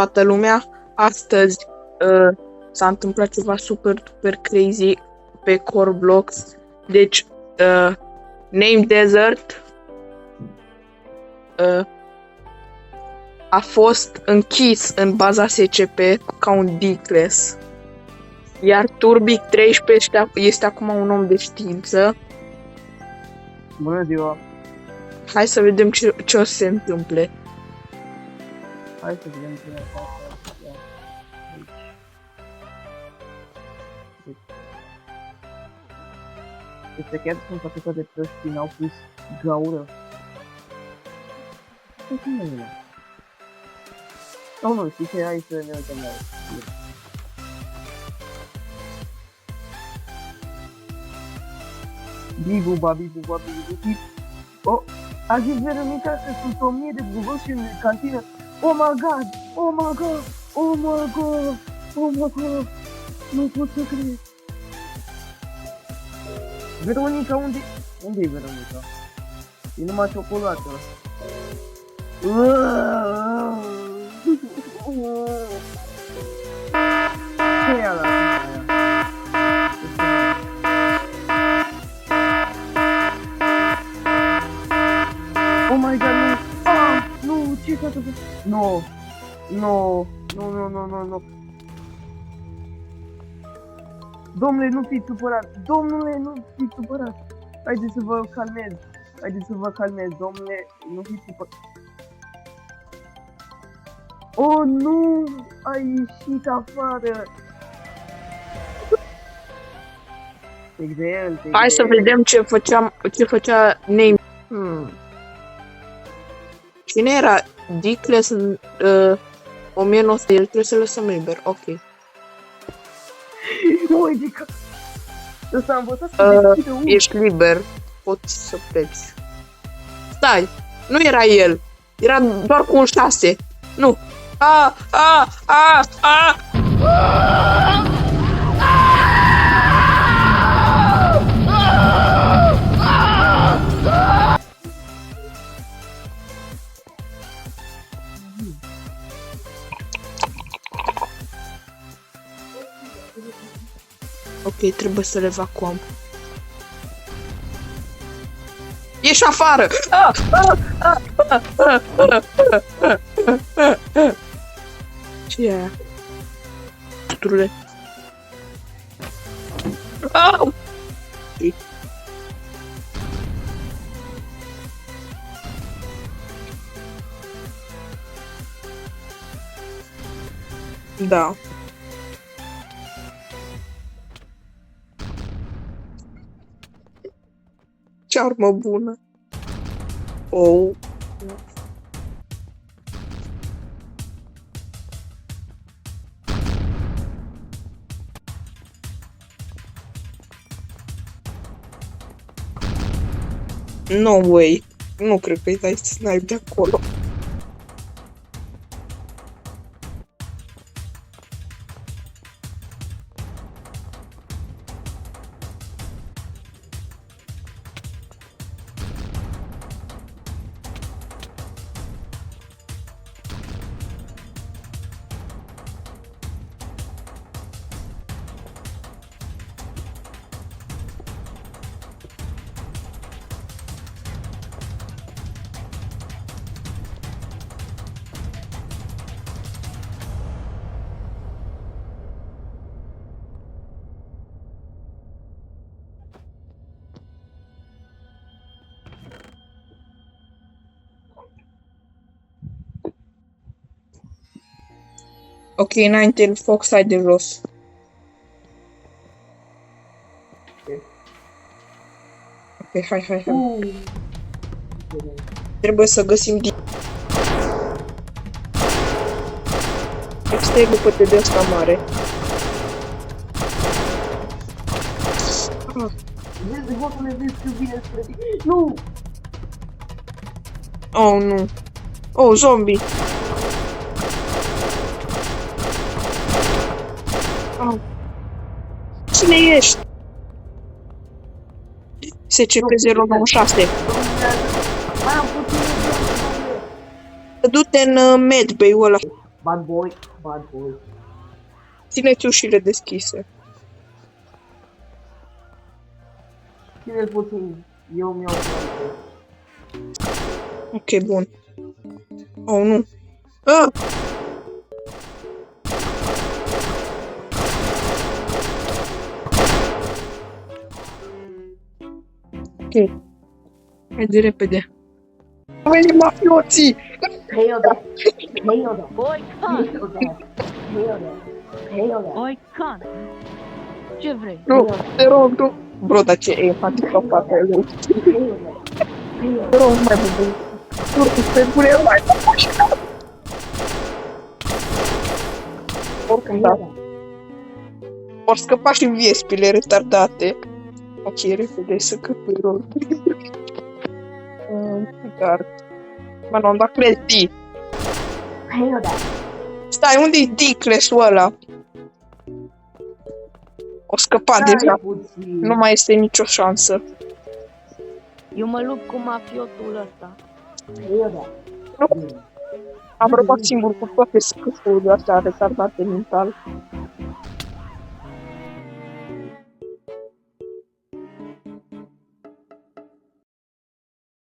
toată lumea. Astăzi s-a întâmplat ceva super crazy pe Core Blocks. Deci, Name Desert a fost închis în baza SCP ca un D-Class. Iar Turbic 13 este acum un om de știință. Bună ziua! Hai să vedem ce o să se întâmple. Hai să vedem ce ne face. Este chiar sunt facultate de plăși și n-au pus gaură. Ce nu e? Nu, știi ce? Hai să ne uităm la el. Bibu, babi, buba, bibu, oh, a zis Veronica că sunt 1000 de buboși în cantină. Oh my god, oh my god, oh my god, oh my god, nu pot să cred. Veronica, unde e Veronica? E numai ciocolată. Ce e ala? Oh my god, nu! Ah, nu, ce s-a întâmplat? Nu, nu, nu, nu, nu, nu, nu. Domnule, nu fiți supărat! Domnule, nu fiți supărat! Haideți să vă calmez! Haideți să vă calmez, domnule, nu fiți supărat! Oh, nu! Ai ieșit afară! Hai să vedem ce făcea Name. Cine era D-Class în 1900? El trebuie să lăsăm liber, ok. Uite, ăsta am învățat să deschide unul. Ești liber, poți să pleci. Stai, nu era el, era doar cu un 6. Nu. Ok, trebuie să le evacuăm. Ieși afară! Ce e aia? Tuturule. Au! Da. Ce armă bună. Oh. No way. Nu cred că îi dai snipe de acolo. Ok, înainte îl foc, stai de jos. Ok, hai. Trebuie să găsim extrem poate de asta mare. Nu! Oh, nu. Oh, zombie. Oh. Cine ești? SCP-096. Du-te în medbay-ul ăla. Bad boy, bad boy. Țineți ușile deschise. Ține-l puțin, eu mi-au plăcut. Ok, bun. Oh, nu. Ah! Ok. Hai de repede. Au venit mafioții! Hail that, hail that, Oi, Khan! hail that, hail that, hail that. Oi, Khan! Ce vrei? Nu, te rog, nu. Bro, dar ce empatic ca fata lui. Te rog, mai bun. Nu, pe bune, mai bun. Oricum, da. Or scăpa și viespile retardate. Ok, repede să căpui rol. Dar... Mă, nu am dat crezi. Hail that. Stai, unde-i Diclesul ăla? O scăpat deja. Nu mai este nicio șansă. Eu mă lupt cu mafiotul ăsta. Hail that. Am rămas singur cu toate scăpurile astea retardate mental.